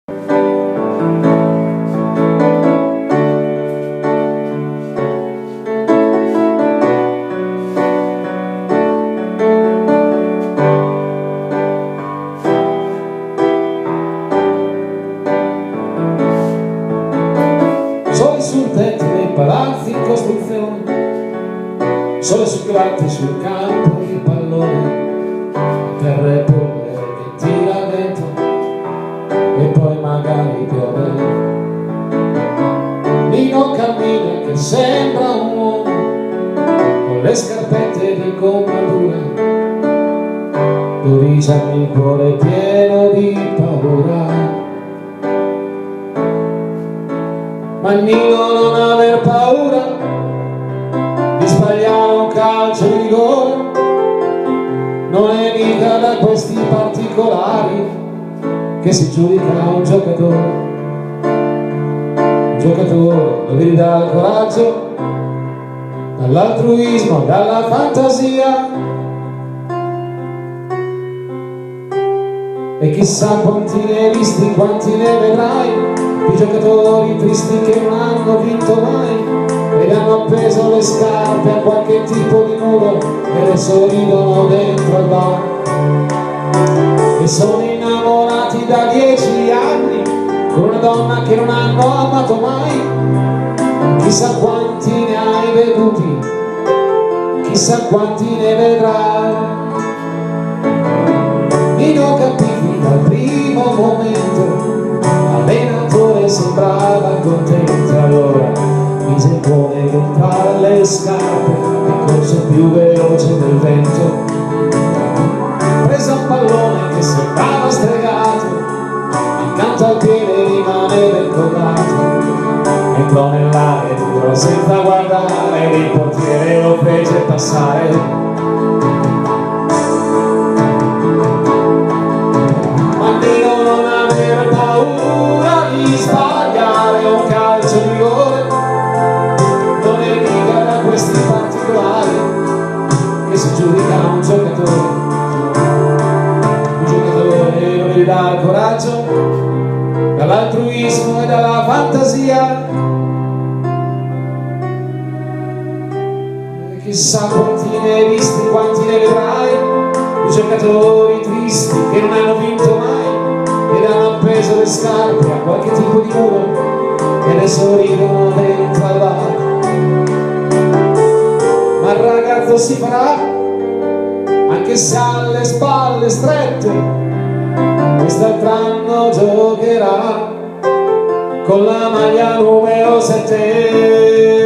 Sole sul tetto dei palazzi in costruzione, sole sul gratte, sul campo di pallone, terra e polvere che tira dentro e poi magari piove. Nino cammina che sembra un uomo con le scarpette di gomma dura, Dorisa il cuore pieno di paura. Ma Nino non aver paura di sbagliare un calcio di rigore, non è mica da questi particolari che si giudica un giocatore. Un giocatore lo vedi dal coraggio, dall'altruismo, dalla fantasia, e chissà quanti ne hai visti, quanti ne vedrai, i giocatori tristi che non hanno vinto mai ed hanno appeso le scarpe a qualche tipo di muro e adesso ridono dentro al bar, e sono innamorati da 10 anni con una donna che non hanno amato mai. Chissà quanti ne hai veduti, chissà quanti ne vedrai. Nino capivi dal primo momento, l'allenatore sembrava contento, allora mise il cuore dentro le scarpe e corse più veloce del vento. Prese un pallone che sembrava stregato, accanto al piede rimaneva incollato, entrò nell'area duro senza guardare, il portiere lo fece passare. Sbagliare un calcio di rigore non è mica da questi particolari che si giudica un giocatore. Un giocatore lo devi dare coraggio, dall'altruismo e dalla fantasia, e chissà quanti ne hai visti, quanti ne vedrai, i giocatori tristi che non hanno vinto mai ed hanno appeso le scarpe a qualche tipo di muro e adesso ridono dentro al bar. Ma il ragazzo si farà anche se ha le spalle strette, quest'altro anno giocherà con la maglia numero 7.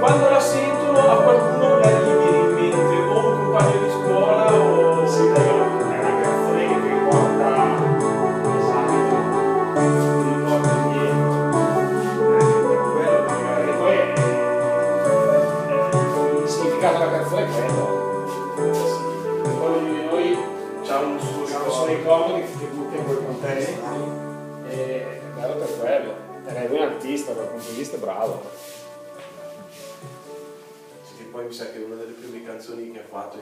Quando la sentono a qualcuno gli viene in mente o un compagno di scuola o si è una canzone che ti riporta, esatto, non ti riporta niente, per quello magari poi il significato della canzone è quello. Sì, poi ognuno di noi ha un suo, sono i comodi che butti in quei contesti e è bello per quello, è un artista dal punto di vista bravo. Poi mi sa che è una delle prime canzoni che ha fatto